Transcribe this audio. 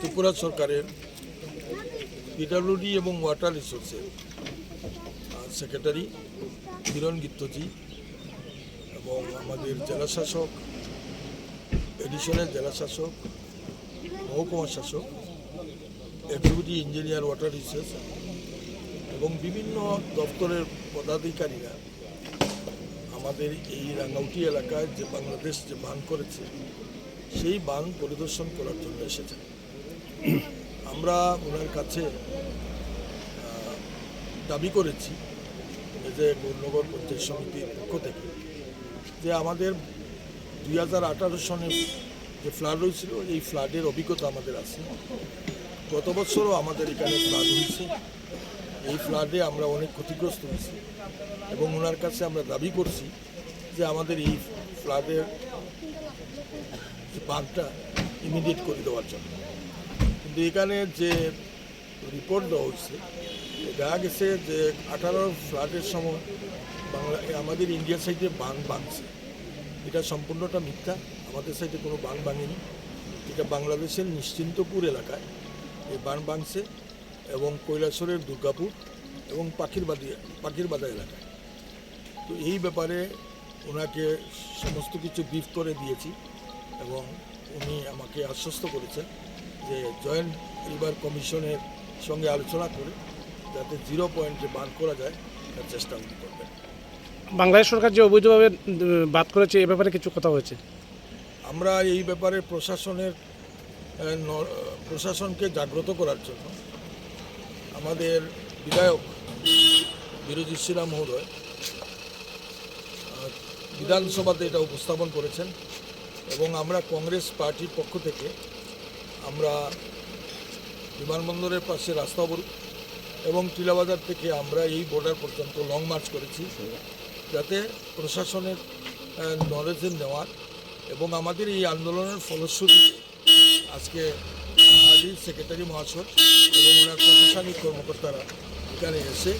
ত্রিপুরা সরকারের পিডব্লিউডি এবং ওয়াটার রিসোর্সের সেক্রেটারি কিরণ গিত্তজি এবং আমাদের জেলাশাসক, এডিশনাল জেলাশাসক, মহকুমা শাসক, এক্সিকিউটিভ ইঞ্জিনিয়ার ওয়াটার রিসোর্স এবং বিভিন্ন দপ্তরের পদাধিকারীরা আমাদের এই রাঙ্গাউটি এলাকায় যে বাংলাদেশ যে বাঁধ করেছে সেই বাঁধ পরিদর্শন করার জন্য এসেছেন। আমরা ওনার কাছে দাবি করেছি যে গৌরনগর পঞ্চায়েত সমিতির পক্ষ থেকে যে আমাদের 2018 সনে যে ফ্লাড হয়েছিল এই ফ্লাডের অভিজ্ঞতা আমাদের আছে। গত বছরও আমাদের এখানে ফ্লাড হয়েছে, এই ফ্লাডে আমরা অনেক ক্ষতিগ্রস্ত হয়েছি এবং ওনার কাছে আমরা দাবি করছি যে আমাদের এই ফ্লাডের বাঁধটা ইমিডিয়েট করে দেওয়ার জন্য। কিন্তু এখানে যে রিপোর্ট দেওয়া হয়েছে দেখা গেছে যে 18 ফ্লাডের সময় আমাদের ইন্ডিয়া সাইডে বাঁধ ভাঙছে, এটা সম্পূর্ণটা মিথ্যা। আমাদের সাইডে কোনো বাঁধ ভাঙেনি, এটা বাংলাদেশের নিশ্চিন্তপুর এলাকায় এই বাঁধ ভাঙছে এবং কৈলাসরের দুর্গাপুর এবং পাখিরবাদা এলাকায়। তো এই ব্যাপারে ওনাকে সমস্ত কিছু ব্রিফ করে দিয়েছি এবং উনি আমাকে আশ্বস্ত করেছেন যে জয়েন্ট রিভার কমিশনের সঙ্গে আলোচনা করে যাতে 0 পয়েন্টে বাঁধ করা যায় তার চেষ্টা উনি করবেন। বাংলাদেশ সরকার যে অবৈধভাবে বাদ করেছে এ ব্যাপারে কিছু কথা হয়েছে? আমরা এই ব্যাপারে প্রশাসনকে জাগ্রত করার জন্য আমাদের বিধায়ক বিরোধী শ্রীরাম মহোদয় বিধানসভাতে এটা উপস্থাপন করেছেন এবং আমরা কংগ্রেস পার্টির পক্ষ থেকে আমরা বিমানবন্দরের পাশে রাস্তা অবরোধ এবং টিলাবাজার থেকে আমরা এই বর্ডার পর্যন্ত লং মার্চ করেছি যাতে প্রশাসনের নলেজে নেওয়ার এবং আমাদের এই আন্দোলনের ফলশ্রুতিতে আজকে সেক্রেটারি মহাশয় এবং ওনার প্রশাসনিক কর্মকর্তারা এখানে এসে